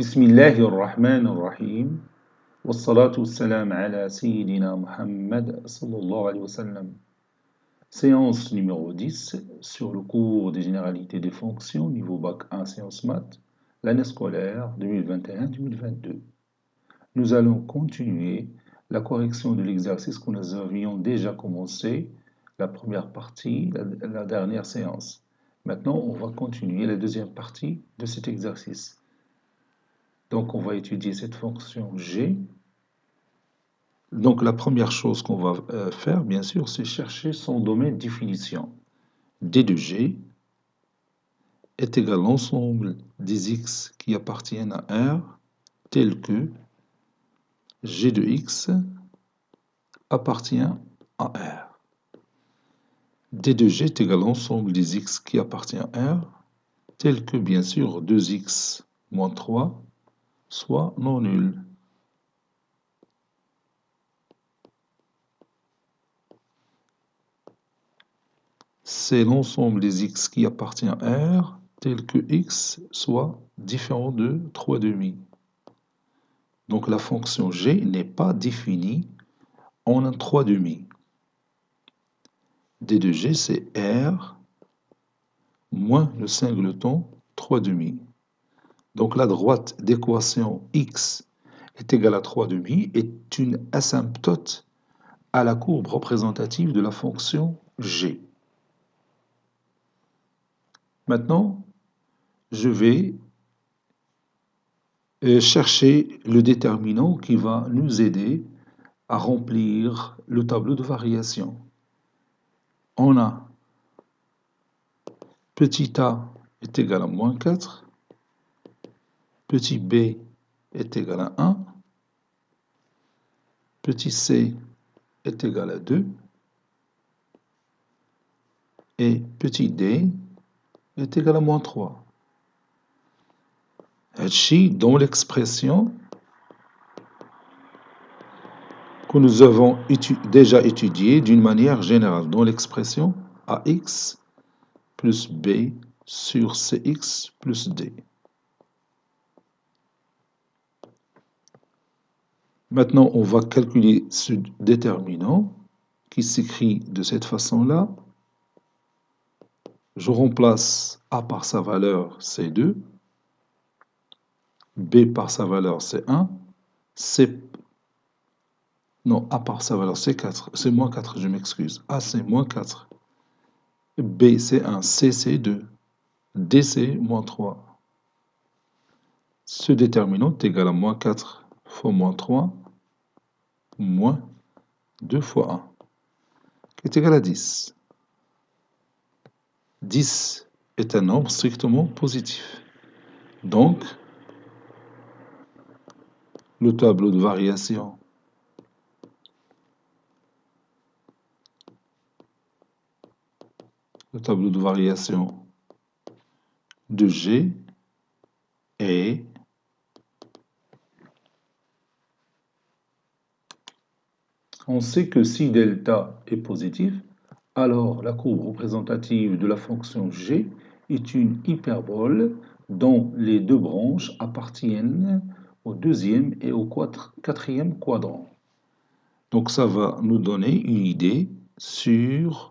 بسم الله الرحمن الرحيم والصلاة والسلام على سيدنا Muhammad sallallahu alayhi wa sallam. Séance numéro 10 sur le cours des généralités des fonctions niveau bac 1 séance maths, l'année scolaire 2021-2022. Nous allons continuer la correction de l'exercice que nous avions déjà commencé, la première partie, la dernière séance. Maintenant, on va continuer la deuxième partie de cet exercice. Donc, on va étudier cette fonction g. Donc, la première chose qu'on va faire, bien sûr, c'est chercher son domaine de définition. D de g est égal à l'ensemble des x qui appartiennent à R, tel que g de x appartient à R. D de g est égal à l'ensemble des x qui appartient à R, tel que, bien sûr, 2x moins 3 soit non nul. C'est l'ensemble des x qui appartient à R, tel que x soit différent de 3 demi. Donc la fonction g n'est pas définie en un 3 demi. D de g, c'est R moins le singleton 3 demi. Donc la droite d'équation x est égale à 3 demi est une asymptote à la courbe représentative de la fonction g. Maintenant, je vais chercher le déterminant qui va nous aider à remplir le tableau de variation. On a petit a est égal à moins 4, petit b est égal à 1, petit c est égal à 2, et petit d est égal à moins 3. Ici, dans l'expression que nous avons déjà étudiée d'une manière générale, dans l'expression ax plus b sur cx plus d. Maintenant, on va calculer ce déterminant qui s'écrit de cette façon-là. Je remplace a par sa valeur, c'est 2, b par sa valeur, c'est 1, a par sa valeur, c'est 4, c'est moins 4, je m'excuse. A, c'est moins 4, b, c'est 1, c, c'est 2, d, c'est moins 3. Ce déterminant est égal à moins 4 fois moins 3, moins 2 fois 1, qui est égal à 10. 10 est un nombre strictement positif. Donc, le tableau de variation de G est on sait que si delta est positif, alors la courbe représentative de la fonction G est une hyperbole dont les deux branches appartiennent au deuxième et au quatrième quadrant. Donc ça va nous donner une idée sur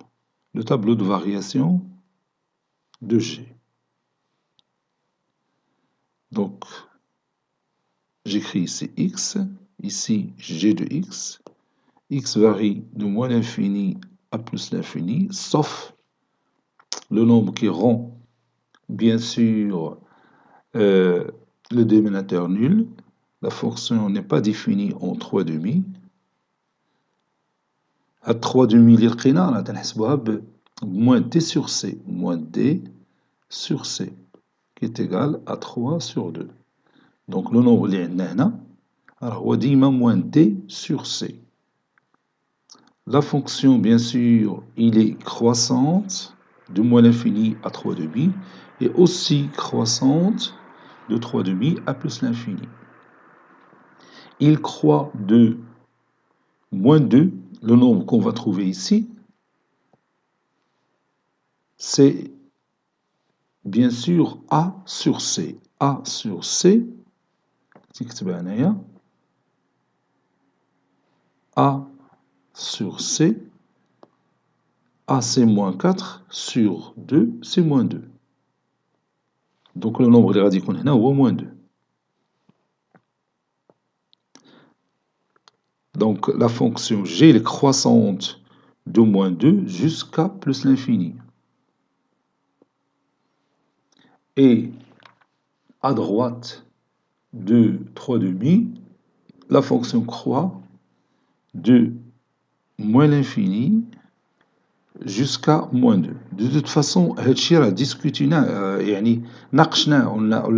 le tableau de variation de G. Donc, j'écris ici x, ici g de x. X varie de moins l'infini à plus l'infini, sauf le nombre qui rend, bien sûr, le dénominateur nul. La fonction n'est pas définie en 3 demi. À 3 demi, l'ilqina, moins d sur c, moins d sur c, qui est égal à 3 sur 2. Donc le nombre اللي عندنا هنا هو ديما moins d sur c. La fonction, bien sûr, il est croissante de moins l'infini à 3 demi et aussi croissante de 3 demi à plus l'infini. Il croît de moins 2, le nombre qu'on va trouver ici, c'est bien sûr a sur c. A sur c تكتبها هنايا A sur C, AC moins 4 sur 2, c'est moins 2. Donc le nombre اللي غادي يكون هنا هو moins 2. Donc la fonction g est croissante de moins 2 jusqu'à plus l'infini. Et à droite de 3 demi, la fonction croît de moins l'infini jusqu'à moins 2. De toute façon, on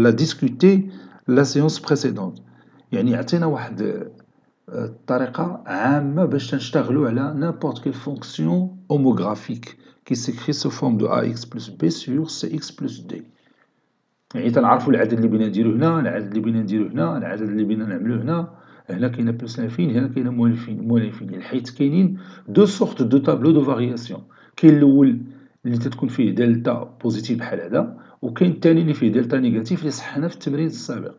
l'a discuté la séance précédente. يعني عطينا واحد الطريقة عامة باش تنشتغلوا على n'importe quelle fonction homographique qui s'écrit sous forme de ax plus b sur cx plus d. يعني تنعرفوا العدد اللي بغينا نديرو هنا، العدد اللي بغينا نديرو هنا، العدد اللي بغينا نعملو هنا، هنا كاينه بلوس لانفيني، هنا كاينه موان لانفيني، حيت كاينين دو سورت دو طابلو دو فارياسيون. كاين الاول اللي تتكون فيه دلتا بوزيتيف بحال هذا، وكاين الثاني اللي فيه دلتا نيجاتيف اللي صحنا في التمرين السابق.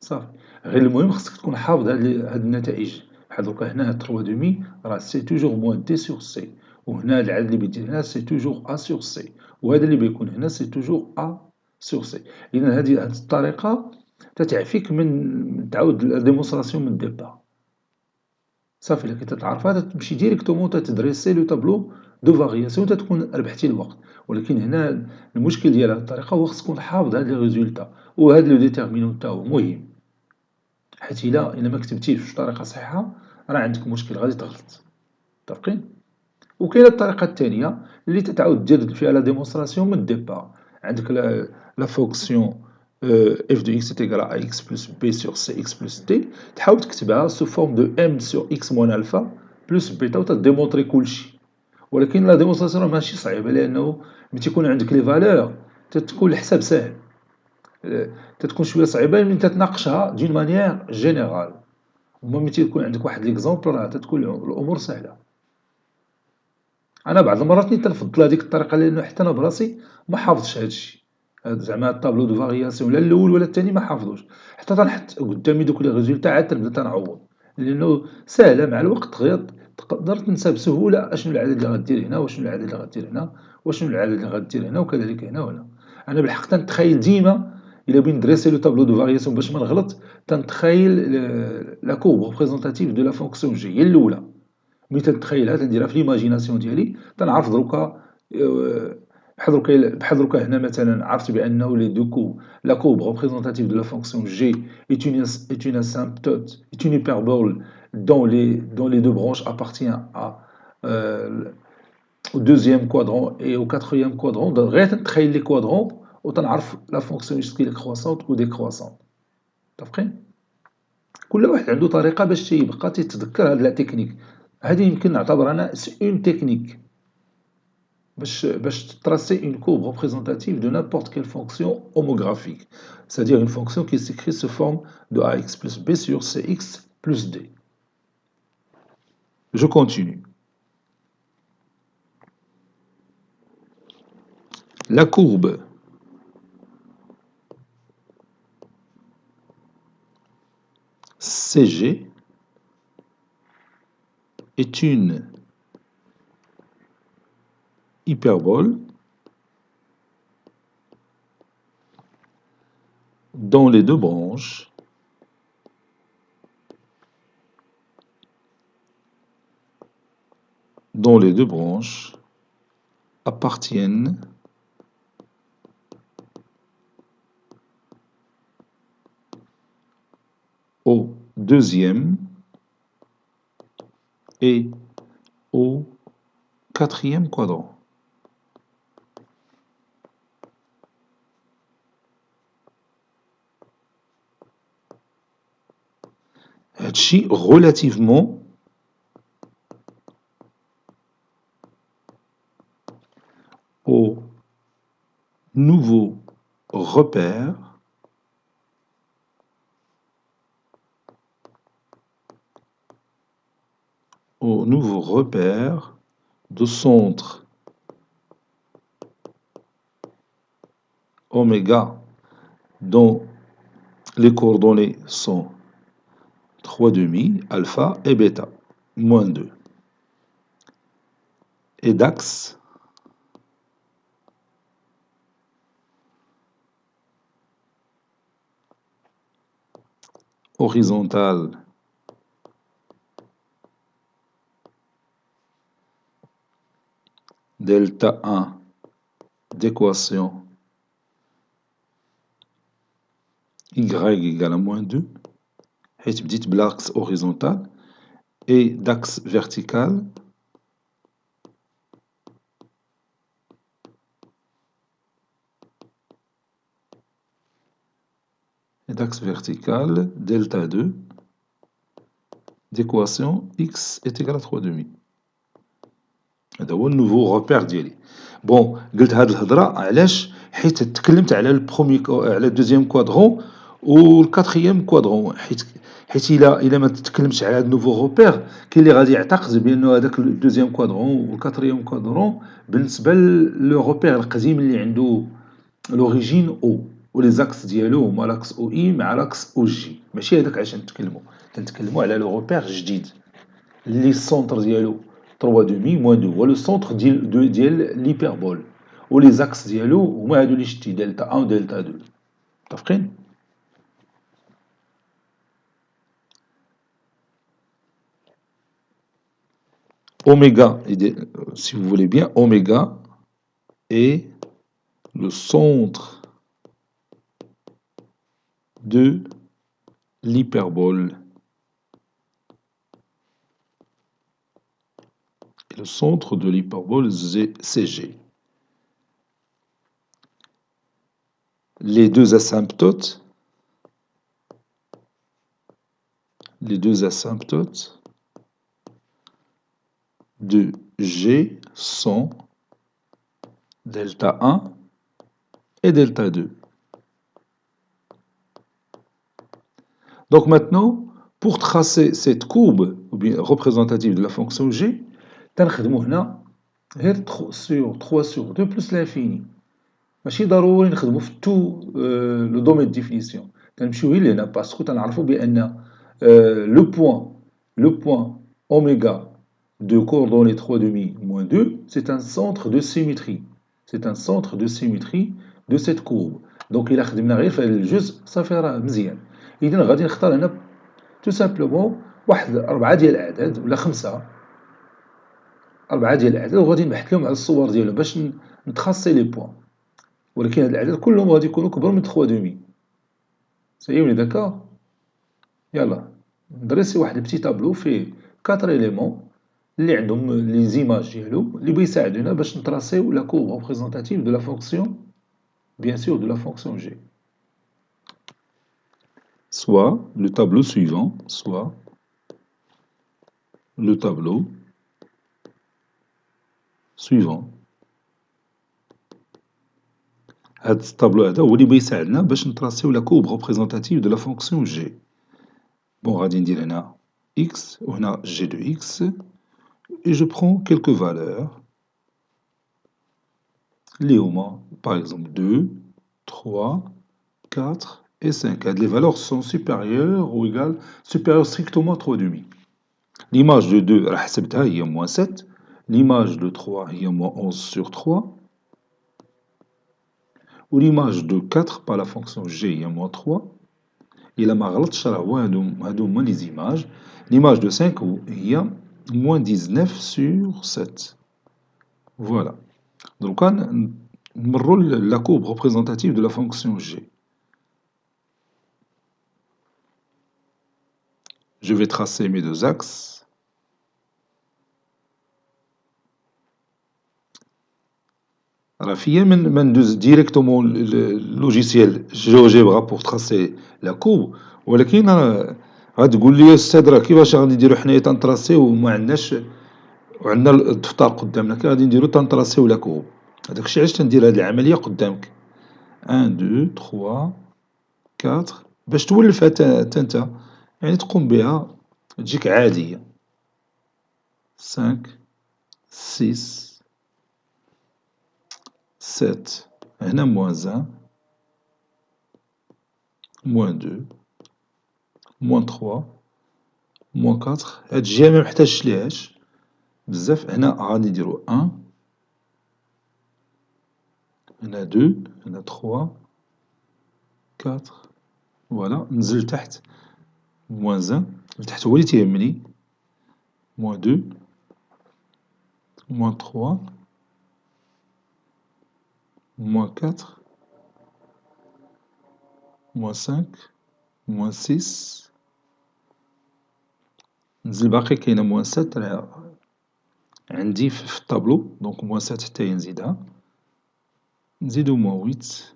صافي، غير المهم خصك تكون حافظ هاد النتائج. بحال دوكا هنا 3 دومي راه سي توجور موان دي سور سي، وهنا العدد اللي بيدير هنا سي توجور ا سور سي، وهذا اللي بيكون هنا سي توجور ا سور سي. إذا هاد الطريقة تتعفيك من تعاود لا ديمونستراسيون من الديبار. صافي، إلا كنت تعرفها تمشي ديريكتومون تدريسي لو طابلو دو فارياسيون تتكون ربحتي الوقت. ولكن هنا المشكل ديال هاد الطريقة هو خصك تكون حافظ هاد لي ريزولتا، وهاد لو ديتيرمينون تاعو مهم، حيت إلا ما كتبتيش بطريقة صحيحة راه عندك مشكل غادي تغلط. متفقين؟ وكاينه الطريقة الثانية اللي تتعاود دير فيها لا ديمونستراسيون من الديبار. عندك لا فونكسيون f de x est égal à ax plus b sur cx plus d، تحاول تكتبها sous forme de m sur x moins alpha plus bêta وتديمونطري كلشي. ولكن لا ديمونستراسيون راه ماشي صعيبة، لأنه ملي تيكون عندك لي فالور تتكون الحساب ساهل، تتكون شوية صعيبة ملي تتناقشها دون مانيير جينيرال. وملي ملي تيكون عندك واحد ليكزومبل راه تتكون الأمور سهلة. أنا بعض المرات تنفضل هذيك الطريقة، لأنه حتى أنا براسي ما حافظش هادشي، زعما الطابلو دو فارياسيون لا الأول ولا الثاني ما حافظوش، حتى تنحط قدامي دوك لي ريزولتا عاد تنبدا تنعوض، لأنه ساهلة مع الوقت غير تقدر تنسى بسهولة أشنو العدد اللي غدير هنا وأشنو العدد اللي غدير هنا وأشنو العدد اللي غدير هنا وكذلك هنا وهنا. أنا بالحق تنتخيل ديما إلا بغيت ندريسي لو طابلو دو فارياسيون باش ما نغلط، تنتخيل لا كورب ريبريزونتاتيف دو لا فونكسيون جي هي الأولى. ملي تنتخيلها تنديرها في ليماجيناسيون ديالي، تنعرف دروكا بحال دروكا هنا مثلا عرفت بأنه لي دو كو لا كورب ريبريزونتاتيف دو لا فونكسيون جي est une asymptote, est une hyperbole dont les deux branches appartiennent au deuxième quadrant et au quatrième quadrant. غير تنتخيل لي كوادرون وتنعرف لا فونكسيون est كرواسونت ou décroissante. متفقين؟ كل واحد عنده طريقة باش تيبقى تيتذكر هاد لا تكنيك. هذه يمكن نعتبر أنا une technique باش tracer une courbe représentative de n'importe quelle fonction homographique, c'est-à-dire une fonction qui s'écrit sous forme de ax plus b sur cx plus d. Je continue. La courbe CG est une hyperbole dont les deux branches appartiennent au deuxième et au quatrième quadrant. هادشي relativement au nouveau repère de centre oméga dont Les coordonnées sont 3 demi, alpha et bêta, moins 2. Et d'axe horizontal delta 1 d'équation y égale à moins 2, حيت بديت بالaxe horizontal, et d'axe vertical delta 2 d'équation x est égal à 3 demi. هذا هو النوفو روبير ديالي. بون قلت هاد الهضره علاش؟ حيت تكلمت على على الدوزيام كوادرون والكاتريام كوادرون، حيت الا ما تكلمتش على هاد النوفو روبير، كاين اللي غادي يعتقد بانه هذاك الدوزيام كوادرون والكاتريام كوادرون بالنسبه لو روبير القديم اللي عنده لوريجين او ولي زاكس ديالو هما لاكس او اي مع لاكس او جي، ماشي هذاك علاش تنتكلموا على لو روبير جديد اللي السونتر ديالو 3 demi moins 2 هو لو سونتر ديال ليبربول، ولي زاكس ديالو هما هادو اللي شتي دلتا 1 و دلتا 2. متفقين؟ Oméga, si vous voulez bien, oméga est le centre de l'hyperbole. Le centre de l'hyperbole CG. Les deux asymptotes de G sont delta 1 et delta 2. Donc maintenant, pour tracer cette courbe ou bien représentative de la fonction G, تنخدمو هنا غير sur 3 sur 2 plus l'infini. ماشي ضروري نخدمو في tout le domaine de définition. تنمشيو غير لهنا باسكو تنعرفو بأن le point oméga de coordonnées 3 demi moins 2, c'est un centre de symétrie. C'est un centre de symétrie de cette courbe. Donc إلا خدمنا غير في هذا الجزء صافي راه مزيان. إذن غادي نختار هنا تو سامبلومون واحد 4 ديال الأعداد ولا 5 4 ديال الأعداد، وغادي نبحث لهم على الصور ديالهم باش نتخاصي لي بوان، ولكن هاد الأعداد كلهم غادي يكونوا كبر من 3 دومي. سي اون داكور؟ يلا ندرسي واحد بتي تابلو فيه 4 إليمون اللي عندهم لي زيماج ديالو اللي بيساعدونا باش نتراسيو لا كورب ريبريزونتاتيف دو لا فونكسيون bien sûr de la fonction G. Soit le tableau suivant, soit le tableau suivant. هاد الطابلو هذا هو اللي بيساعدنا باش نتراسيو لا كورب ريبريزونتاتيف دو لا فونكسيون G. بون غادي ندير هنا x وهنا G de x et je prends quelques valeurs اللي هما par exemple 2, 3, 4 et 5. Les valeurs sont supérieures ou égales, supérieures strictement à 3 demi. L'image de 2, il y a moins 7. L'image de 3, il y a moins 11 sur 3. Ou l'image de 4, par la fonction g, il y a moins 3. Et la marlach, moins les images. L'image de 5, il y a moins 19 sur 7. Voilà. Donc, on la courbe représentative de la fonction g. Je vais tracer mes deux axes. ندوز directement le logiciel GeoGebra pour tracer la courbe، ولكن غتقول لي استاذ راه كيفاش غادي نديرو حنايا تنتراسيو وما عندناش وعندنا الدفتر قدامنا، كي غادي نديرو تنتراسيو لا كورب؟ هذاك الشيء علاش تندير هاد العمليه قدامك 1 2 3 4 باش تولفها حتى انت، يعني تقوم بها تجيك عاديه 5 6 7 هنا موان 1 moins 2 moins 3 moins 4. هاد الجهة ممحتاجش ليهاش بزاف. هنا غادي نديرو 1 هنا 2 هنا 3 4. فوالا ننزل لتحت moins 1 لتحت هو اللي تيهمني moins 2 moins 3 moins 4 moins 5 moins 6. نزل باقي كاينة moins 7 عندي في الطابلو دونك moins 7 حتى هي نزيدها. نزيدو moins 8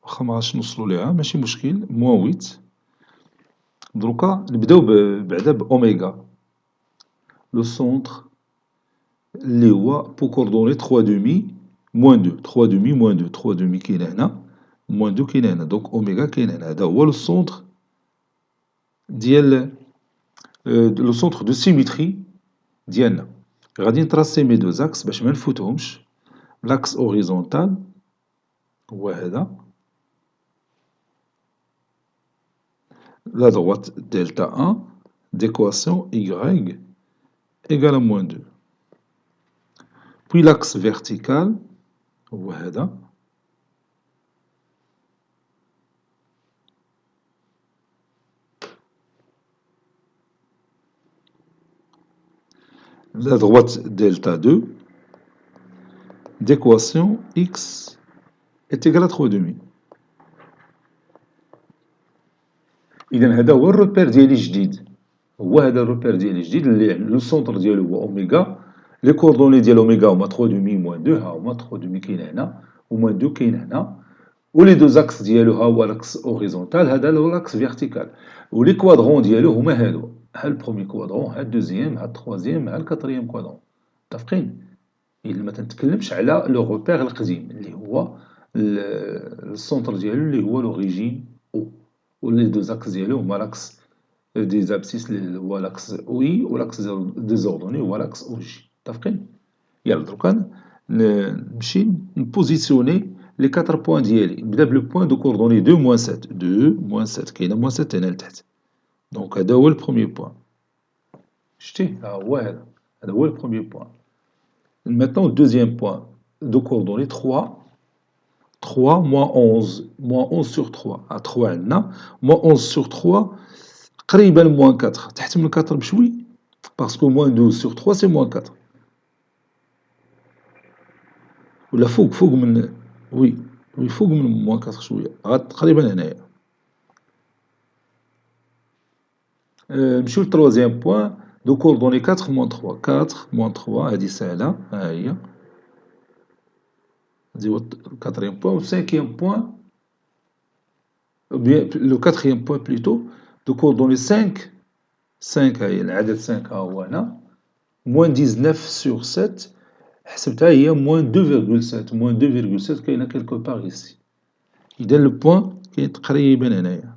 واخا مغاديش نوصلو ليها ماشي مشكل moins 8. دروكا نبداو بعدا بأوميغا لو سونتر اللي هو بو كوردوني 3 دومي moins 2 3 دومي moins 2 3 دومي كاينة هنا moins 2 كاينة هنا دونك أوميغا كاين هنا. هذا هو لو سونتر ديال لو سونتر دو سيميتري ديالنا. غادي نتراسي مي دو زاكس باش ما نفوتهمش. لاكس اوريزونتال هو هذا la droite delta 1 d'équation y égale à moins 2. Puis l'axe vertical هو هذا la droite delta 2 d'équation x est égale à 3 demi. إذا هذا هو الروبير ديالي الجديد. هو هذا الروبير ديالي الجديد اللي لو سونتر ديالو هو أوميغا. لي كوردوني ديال أوميغا هما 3 دومي موان 2 ها هما 3 دومي كاين هنا وموان 2 كاين هنا. ولي دو زاكس ديالو ها هو لاكس اوريزونتال هذا هو لاكس فيرتيكال. ولي كوادرون ديالو هما هادو. ها البرومي كوادرون ها الدوزيام ها التخوازيام ها الكاتريام كوادرون. متفقين؟ إلا ما تنتكلمش على لو روبير القديم اللي هو السونتر ديالو اللي هو لوريجين او. ولي دو زاكس ديالو هما لاكس دي زابسيس اللي هو لاكس او اي ولاكس ديزوردوني هو لاكس او جي. متفقين؟ يلا دروكا نمشي نبوزيسيوني لي 4 بوان ديالي. نبدا بلو بوان دو كوردوني 2 موان 7 2 موان 7 كاينه موان 7 هنا لتحت. دونك هذا هو البروميي بوان. شتي ها هو هذا هو البروميي بوان. Maintenant, deuxième point, de coordonnées 3, 3 moins 11 sur 3. À 3 عندنا, moins 11 sur 3, قريبا moins 4. تحت من 4 بشوي, parce que moins 12 sur 3, c'est moins 4. ولا فوق من, oui, فوق من moins 4 شوية. قريبا هنايا. نمشيو للتروازيام بوان, de coordonnées 4 moins 3. 4 moins 3, هذه سهلة, ها هي. Le quatrième point, le cinquième point, ou bien le quatrième point plutôt, de coordonnées 5, 5 العدد 5 ها هو هنا, moins 19 sur 7, حسبتها هي moins 2,7, moins 2,7 كاينة quelque part ici. إذا le point كاين تقريبا هنايا.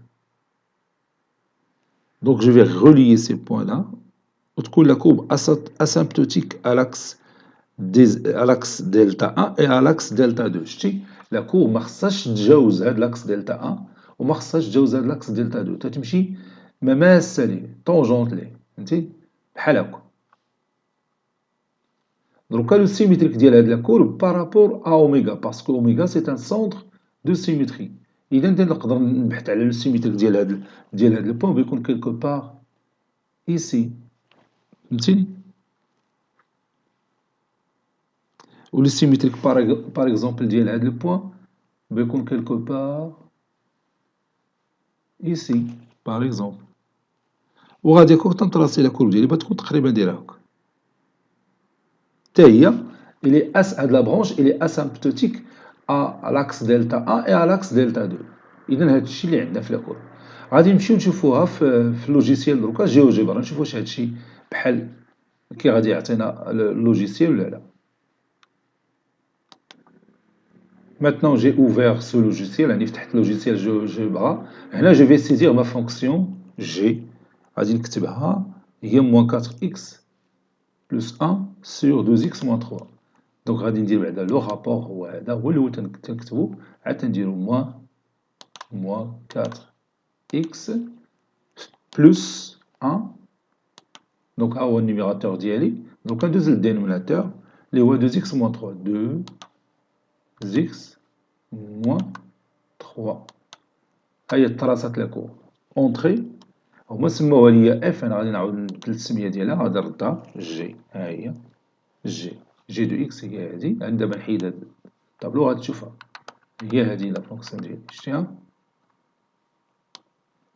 Donc je vais relier ces points là, وتكون la courbe asymptotique à l'axe delta 1 et à l'axe delta 2. شتي لا كور ما خصهاش تجاوز هاد لاكس دلتا 1 وما خصهاش تجاوز هاد لاكس دلتا 2. تتمشي مماسه ليه طونجونت ليه فهمتي بحال هكا. دروكا لو سيميتريك ديال هاد لا كورب بارابور ا اوميغا باسكو اوميغا سي ان سونتر دو سيميتري. اذا نقدر نبحث على لو سيميتريك ديال هاد البوان بيكون كيلكو بار ايسي. فهمتيني؟ ou le symétrique par exemple ديال هذا البوان بيكون quelque part ici par exemple. وغادي كون تنطراسي لا كورب ديالي بتكون تقريبا دايره هكا. حتى هي هاد لا برونش الي اسامبتوتيك ا لاكس دلتا 1 et à l'axe دلتا 2. اذا هادشي اللي عندنا في لا كورب. غادي نمشيو نشوفوها في اللوجيسيال دروكا جيوجيبرا نشوفو واش هادشي بحال كي غادي يعطينا اللوجيسيال ولا لا. Maintenant, j'ai ouvert ce logiciel, un logiciel GeoGebra. Et là, je vais saisir ma fonction G. Il y a moins 4x plus 1 sur 2x moins 3. Donc, le rapport, c'est moins moins 4x plus 1. Donc, on a le numérateur d'ILI. Donc, on a le dénominateur. Les 2x moins 3. 2x moins 3. هي التراصات لا كور. اونطري هما سموها ليا اف. انا غادي نعاود نبدل السميه ديالها. غادي نردها جي. ها هي جي دو اكس هي هادي. عندنا دابا نحيد هاد الطابلو غادي تشوفها. هي هادي لا فونكسيون ديالي. شتيها؟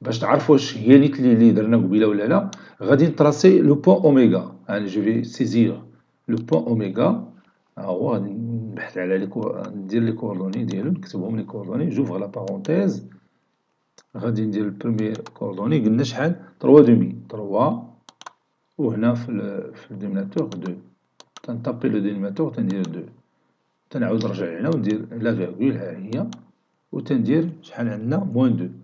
باش تعرفوا واش هي نيت اللي درنا قبيله ولا لا. غادي نطراسي لو بوان اوميغا. يعني جو في سيزير لو بوان اوميغا. ها هو غادي نبحث على ندير لي كوردوني ديالو. نكتبهم لي كوردوني. جوفغ لا بارونتيز. غادي ندير البروميير كوردوني. قلنا شحال 3 وهنا في الديناميتور 2. تنطابي لو ديناميتور تندير 2. تنعاود نرجع هنا وندير لا فيرغول. ها هي. وتندير شحال عندنا موان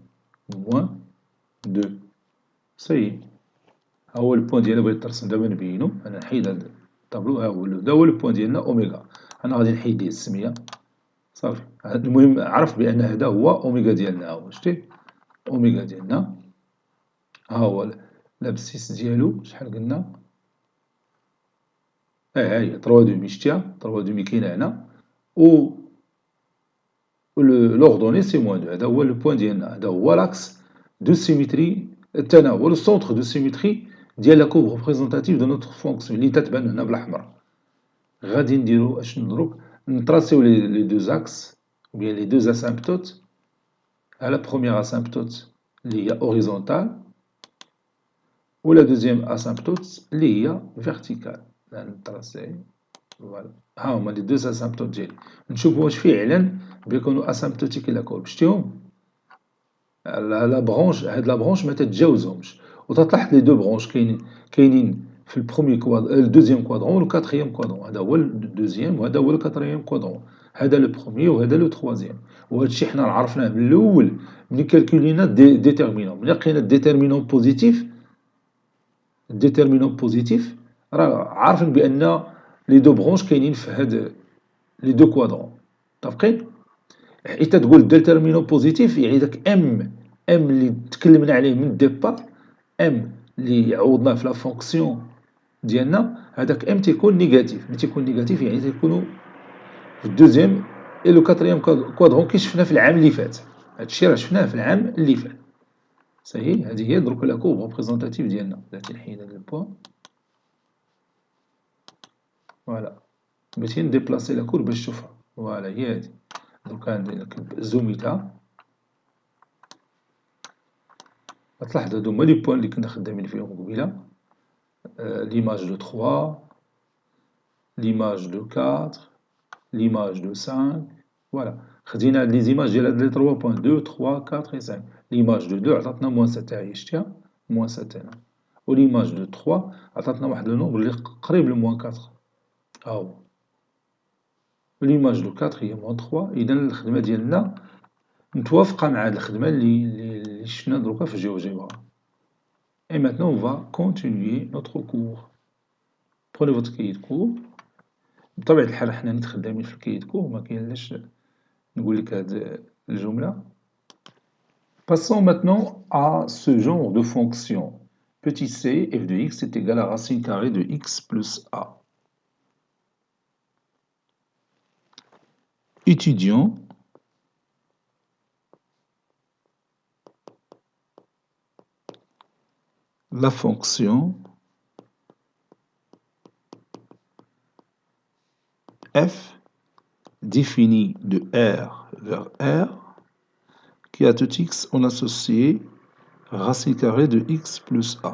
2. سي ها هو البوان ديالنا بغيت ترسم. دابا نبينو. انا نحيد هاد الطابلو. ها هو هذا هو البوان ديالنا اوميغا. انا غادي نحيد ليه السميه صافي. المهم عرف بان هذا هو اوميغا ديالنا. ها هو شتي اوميغا ديالنا. ها هو لابسيس ديالو شحال قلنا. ها هي 3 شتيها 3 كاينه هنا. و l'ordonnée c'est moins 2. هذا هو لو بوان ديالنا. هذا هو لاكس دو سيميتري التناول. السونتر دو سيميتري ديال لا كوب ريبريزونتاتيف دو نوتر فونكسيون اللي تتبان هنا بالاحمر. غادي نديرو اش ندرك نطراسيو لي دو زاكس ou bien les deux asymptotes. À la première asymptote اللي هي هوريزونتال و la deuxième asymptote اللي هي فيرتيكال. نطراسي فوالا. ها هما لي دو اسامبتوت ديالي. نشوفو واش فعلا بيكونوا اسامبتوتيك لا كورب. شتيهم؟ لا برونش. هاد لا برونش ما تتجاوزهمش. وتطلع لي دو برونش كاينين في البروميي كوادرون الدوزيام كوادرون و الكاتريام كوادرون. هذا هو الدوزيام وهذا هو الكاتريام كوادرون. هذا لو بروميي وهذا لو تخوازيام. وهذا الشيء حنا عرفناه من الاول ملي كالكولينا ديتيرمينون. ملي لقينا ديتيرمينون بوزيتيف راه عارفين بان لي دو برونش كاينين في هاد لي دو كوادرون. متفقين؟ حيت تقول ديتيرمينون بوزيتيف يعني داك ام اللي تكلمنا عليه من الديبار، ام اللي عوضناه في لا فونكسيون ديالنا، هذاك ام تيكون نيجاتيف. ملي تيكون نيجاتيف يعني تيكونوا في الدوزيام اي لو كاتريام كوادرون كي شفنا في العام اللي فات. هادشي راه شفناه في العام اللي فات. صحيح. هذه هي دروك لا كورب ريبريزونتاتيف ديالنا. درتي نحيد هاد البوان. فوالا. بغيتي نديبلاسي لا كورب باش تشوفها. فوالا هي هادي. دوكا زوميتها. غتلاحظ هادو هما لي بوان اللي كنا خدامين فيهم قبيله. l'image de 3, l'image de 4, l'image de 5. Voilà. خدينا هاد لي زيماج ديال هاد لي 3 بوان 2 3 4 و 5. l'image de 2 عطاتنا موان 7. هي شتيها موان 7 هنا. و l'image de 3 عطاتنا واحد لو نومبر اللي قريب لموان 4. ها هو. l'image de 4 هي موان 3. اذا الخدمه ديالنا متوافقه مع هاد الخدمه اللي شفنا دروكا في الجيوجيبرا. Et maintenant, on va continuer notre cours. Prenez votre cahier de cours. بطبيعة الحال حنا نيت خدامين في الكايي دو كور، ما كاينلاش نقول لك هاد الجملة. Passons maintenant à ce genre de fonction. Petit c, f de x est égal à racine carrée de x plus a. Étudions la fonction f définie de R vers R qui à tout x on associe racine carrée de x plus a.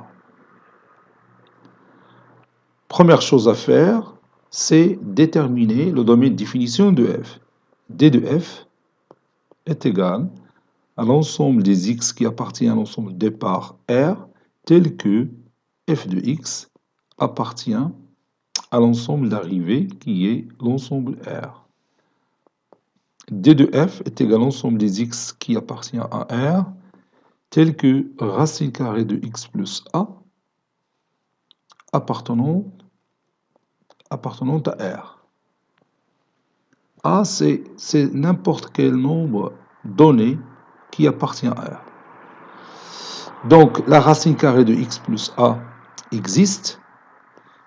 Première chose à faire, c'est déterminer le domaine de définition de f. D de f est égal à l'ensemble des x qui appartient à l'ensemble départ R tel que f de x appartient à l'ensemble d'arrivée qui est l'ensemble R. D de f est égal à l'ensemble des x qui appartient à R tel que racine carrée de x plus a appartenant à R. A, c'est n'importe quel nombre donné qui qui appartient à R. Donc, la racine carrée de x plus a existe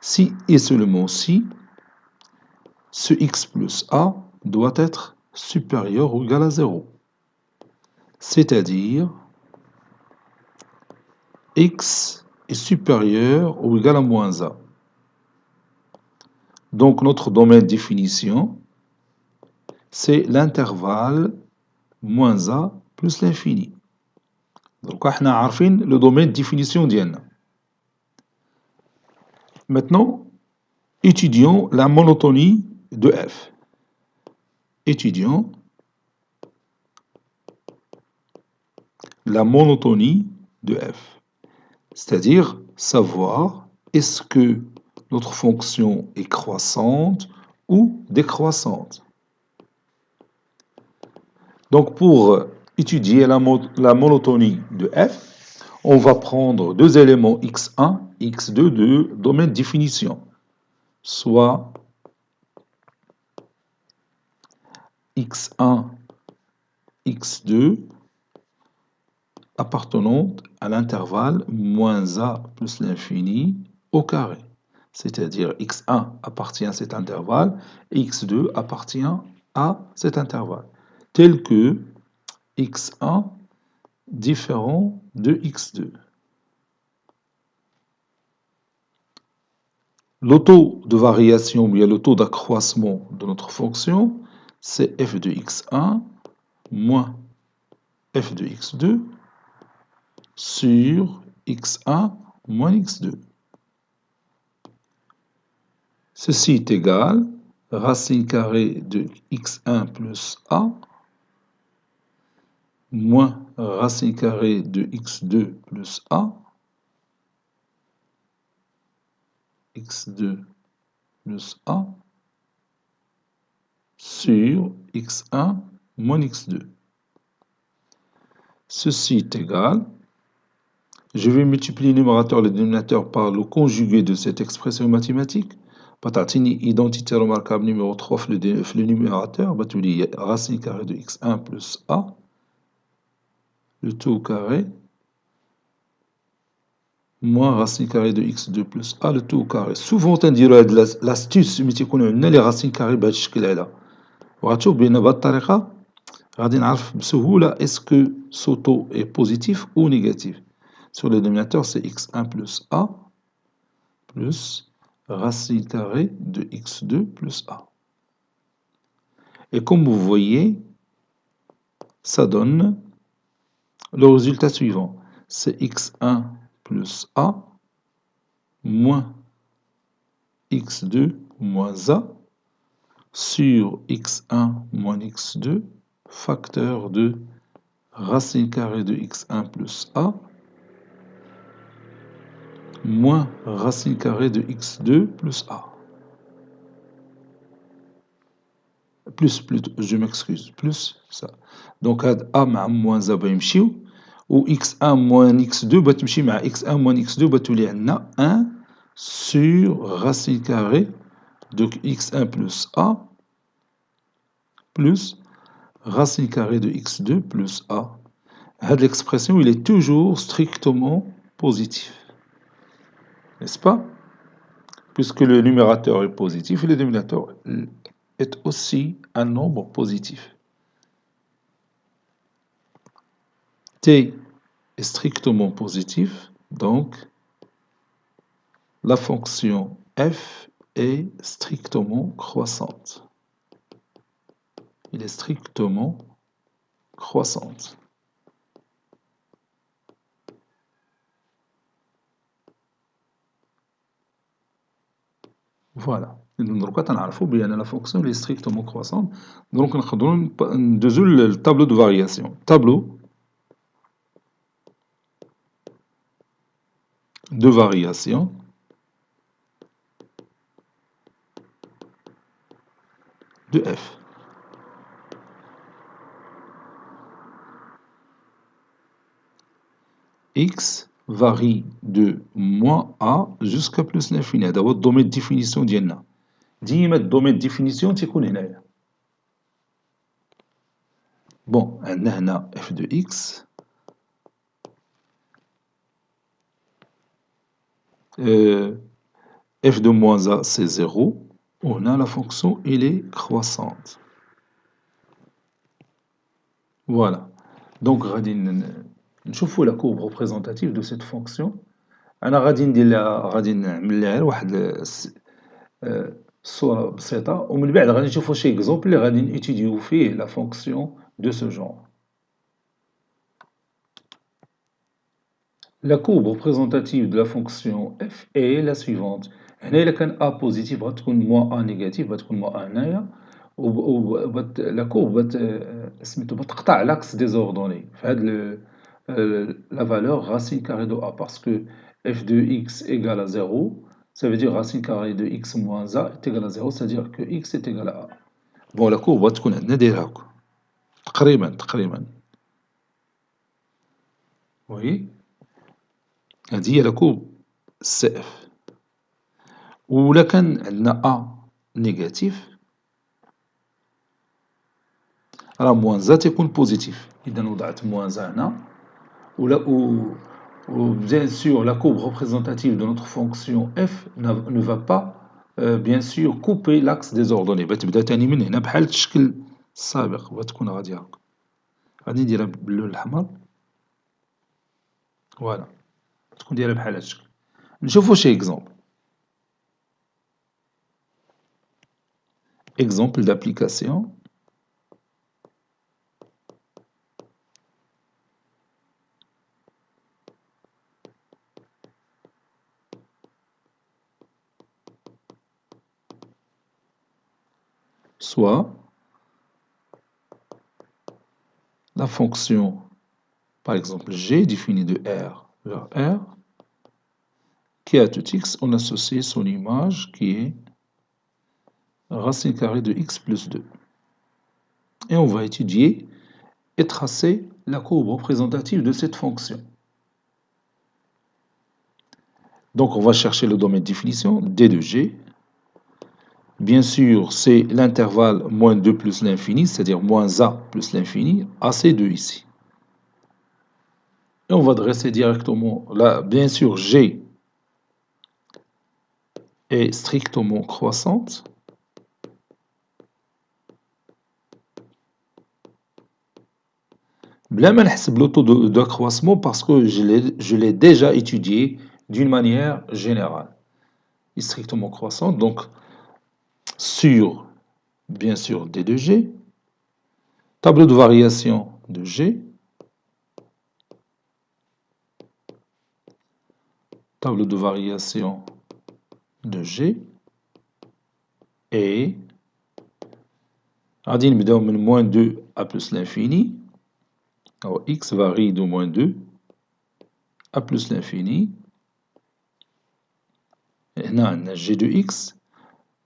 si et seulement si ce x plus a doit être supérieur ou égal à 0. C'est-à-dire, x est supérieur ou égal à moins a. Donc, notre domaine de définition, c'est l'intervalle moins a plus l'infini. Donc, on a le domaine de définition ديالنا. Maintenant, étudions la monotonie de f. Étudions la monotonie de f. C'est-à-dire savoir est-ce que notre fonction est croissante ou décroissante. Donc, pour étudier la monotonie de f, on va prendre deux éléments x1 et x2 de domaine de définition, soit x1, x2 appartenant à l'intervalle moins a plus l'infini au carré. C'est-à-dire x1 appartient à cet intervalle et x2 appartient à cet intervalle, tel que x1 différent de x2. Le taux de variation, ou bien le taux d'accroissement de notre fonction, c'est f de x1 moins f de x2 sur x1 moins x2. Ceci est égal à racine carrée de x1 plus a moins racine carrée de x2 plus a, x2 plus a, sur x1 moins x2. Ceci est égal, je vais multiplier le numérateur et le dénominateur par le conjugué de cette expression mathématique. Patatini, identité remarquable numéro 3 le numérateur, batuli racine carrée de x1 plus a, le tout au carré, moins racine carrée de x2 plus a, le tout au carré. Souvent, on dirait l'astuce, mais tu connais les racines carrées بهذا الشكل هذا. وغتشوف بأن بهذه الطريقة غادي نعرف بسهولة est-ce que ce taux est positif ou négatif. Sur le dénominateur, c'est x1 plus a plus racine carrée de x2 plus a. Et comme vous voyez, ça donne le résultat suivant. C'est x1 plus a moins x2 moins a sur x1 moins x2 facteur de racine carrée de x1 plus a moins racine carrée de x2 plus a. Plus, je m'excuse, plus ça. Donc, a مع moins a يمشيو و x1 moins x2 بتمشي مع x1 moins x2 بتولي عندنا 1 sur racine carrée de x1 plus a plus racine carrée de x2 plus a. Cette l'expression, il est toujours strictement positif. N'est-ce pas? Puisque le numérateur est positif et le dénominateur est aussi un nombre positif. T est strictement positif, donc la fonction f est strictement croissante. Il est strictement croissante. Voilà. Donc, la fonction est strictement croissante. Donc, on a le tableau de variation. Tableau de variation de f. X varie de moins a jusqu'à plus l'infini. هذا هو الدومين ديفينيسيون ديالنا. ديما الدومين ديفينيسيون تيكون هنايا. Bon, عندنا هنا f de x. F de moins a, c'est 0. On a la fonction, elle est croissante. Voilà. Donc, غادي نشوفوا la courbe représentative de cette fonction. أنا غادي نعمل لها واحد صورة بسيطة، ومن بعد غادي نشوفوا شي exemple اللي غادي نيتيديو فيه la fonction de ce genre. La courbe représentative de la fonction f est la suivante. هنا إلا كان a positif غتكون moins a négatif غتكون moins a هنايا، la courbe سميتو بتقطع l'axe désordonné في هاد la valeur racine carrée de a, parce que f de x égale à 0, ça veut dire racine carrée de x moins a est égal à 0, c'est-à-dire que x est égal à a. Bon, la courbe غتكون عندنا دايرة هاكا تقريبا. Oui. هذه هي لا كورب سي اف. ولا كان عندنا ا نيجاتيف راه موان زا تيكون بوزيتيف، اذا وضعت موان زا هنا ou bien sûr la courbe représentative de notre fonction f ne va pas bien sûr couper l'axe des ordonnées. بتبدا تاني من هنا بحال الشكل السابق، بتكون غادي هاكا. غادي نديرها باللون الاحمر. فوالا تكون دايره بحال هاد الشكل. نشوفو شي اكزومبل. Exemple d'application. Soit la fonction, par exemple g, définie de R vers R, qui à tout x, on associe son image qui est racine carrée de x plus 2. Et on va étudier et tracer la courbe représentative de cette fonction. Donc on va chercher le domaine de définition, d de g. Bien sûr, c'est l'intervalle moins 2 plus l'infini, c'est-à-dire moins a plus l'infini, AC2 ici. Et on va dresser directement, là, bien sûr, g est strictement croissante. بلا ما نحسب le taux d'accroissement parce que je l'ai déjà étudié d'une manière générale. Il est strictement croissant, donc sur, bien sûr, d de g, tableau de variation de g, tableau de variation de g, et غادي نبداو من moins 2 à plus l'infini. Alors x varie de moins 2 à plus l'infini. Et هنا عندنا g de x.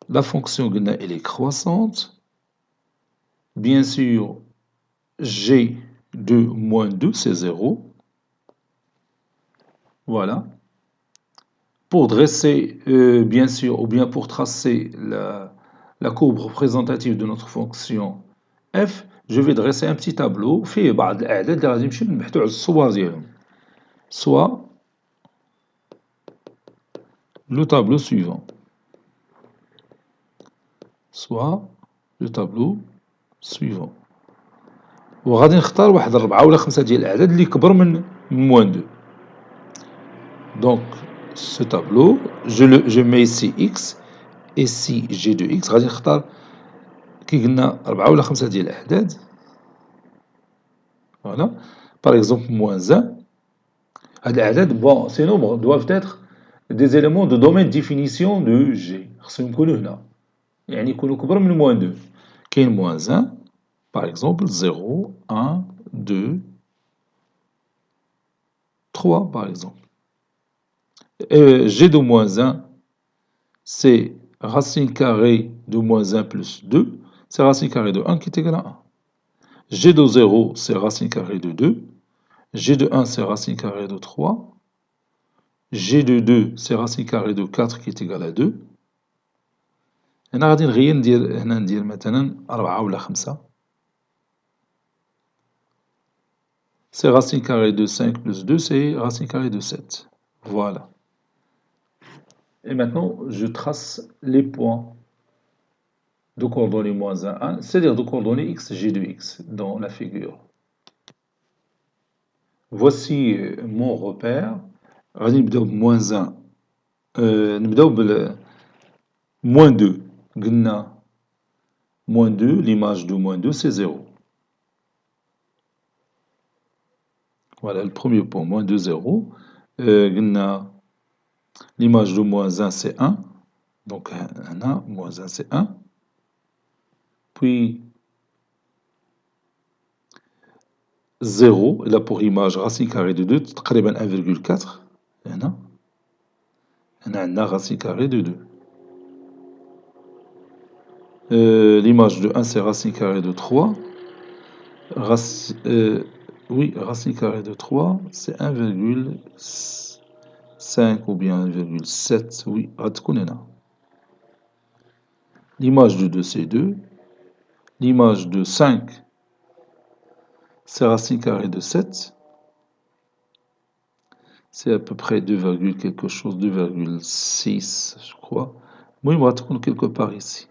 La fonction قلنا elle est croissante. Bien sûr, g de moins 2, c'est 0. Voilà. Pour dresser, bien sûr, ou bien pour tracer la courbe représentative de notre fonction f, je vais dresser un petit tableau فيه بعض الأعداد اللي غادي نمشيو نبحثو على الصور ديالهم. Soit le tableau suivant. Soit le tableau suivant. وغادي نختار واحد 4 ولا 5 ديال الأعداد اللي كبر من moins 2. Donc, ce tableau, je mets ici x, et ici g de x, غادي نختار كي قلنا 4 ولا 5 ديال الأعداد. Voilà. Par exemple, moins 1. هاد الأعداد, bon, ces nombres doivent être des éléments de domaine de définition de g. خصهم يكونوا هنا. يعني يكونوا كبر من moins 2. كاين moins 1, par exemple, 0, 1, 2, 3, par exemple. G de moins 1, c'est racine carrée de moins 1 plus 2, c'est racine carrée de 1 qui est égal à 1. G de 0, c'est racine carrée de 2. G de 1, c'est racine carrée de 3. G de 2, c'est racine carrée de 4 qui est égal à 2. هنا غادي نغير ندير هنا ندير مثلا 4 ولا 5. c'est racine carrée de 5 plus 2, c'est racine carrée de 7. Voilà. Et maintenant, je trace les points de coordonnées moins 1, 1, c'est-à-dire de coordonnées x, g de x dans la figure. Voici mon repère. غادي نبداو بموان 1. نبداو moins 2. قلنا moins 2, l'image de moins 2, c'est 0. Voilà, le premier point, moins 2, 0. قلنا l'image de moins 1, c'est 1. Donc, 1, moins 1, c'est 1. Puis, 0, là pour image racine carrée de 2, تقريبا 1,4. هنا عندنا racine carrée de 2. L'image de 1, c'est racine carrée de 3. Oui, racine carrée de 3, c'est 1,5 ou bien 1,7. Oui, غتكون هنا. L'image de 2, c'est 2. L'image de 5, c'est racine carrée de 7. C'est à peu près 2, quelque chose, 2,6, je crois. Moi, il va être quelque part ici.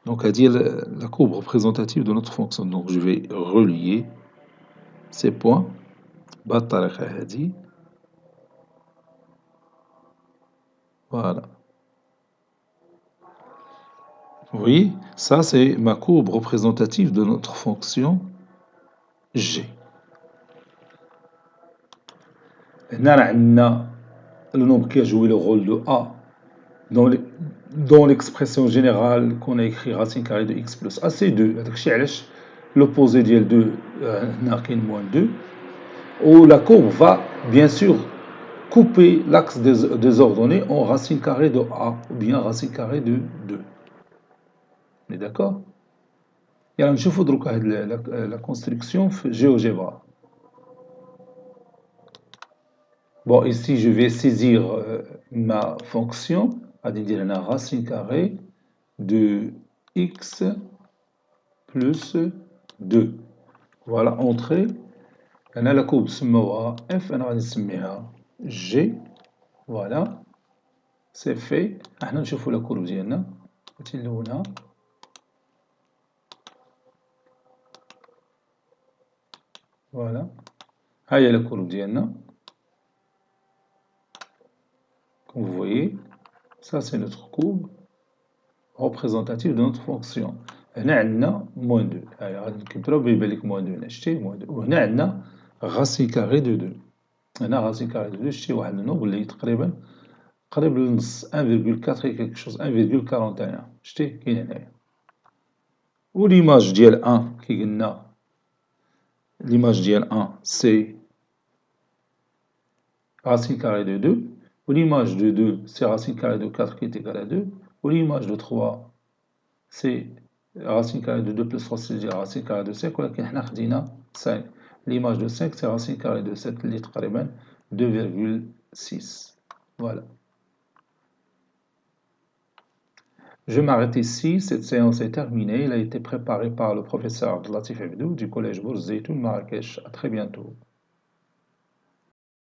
Donc, à dire la courbe représentative de notre fonction. Donc, je vais relier ces points. Voilà. Oui, ça c'est ma courbe représentative de notre fonction g. Là, on a le nombre qui a joué le rôle de a dans l'expression générale qu'on a écrit racine carrée de x plus a, c'est 2. L'opposé de 2 n'a qu'un moins 2. Où la courbe va bien sûr couper l'axe des ordonnées en racine carrée de a ou bien racine carrée de 2. On est d'accord? يعني نشوفوا دروك la construction في GeoGebra. Bon, ici, je vais saisir ma fonction, c'est-à-dire la racine carrée de x plus 2. Voilà, entrée. أنا la courbe سموها f, أنا غادي نسميها g. Voilà, c'est fait. احنا نشوفوا la courbe ديالنا. هاتي نلونها. Voilà. ها هي la courbe ديالنا. Comme vous voyez, ça c'est notre courbe représentative de notre fonction. هنا عندنا moins 2. غادي نكبرو بيبان لك moins 2 هنا شتي moins 2. وهنا عندنا racine carrée de 2. هنا racine carrée de 2 شتي واحد النوب اللي تقريبا قريب للنص 1,4 quelque chose 1,41 شتي كاين هنايا. و l'image ديال 1 كي قلنا l'image ديال 1 c'est racine carrée de 2. Ou l'image de 2, c'est racine carrée de 4 qui est égale à 2. Ou l'image de 3, c'est racine carrée de 2 plus racine carrée de 5. ولكن حنا خدينا 5. L'image de 5, c'est racine carrée de 7 اللي تقريبا 2,6. Voilà. Je m'arrête ici. Cette séance est terminée. Elle a été préparée par le professeur Abdelatif Abdou du collège Bourz Zeytoun Marrakech. À très bientôt.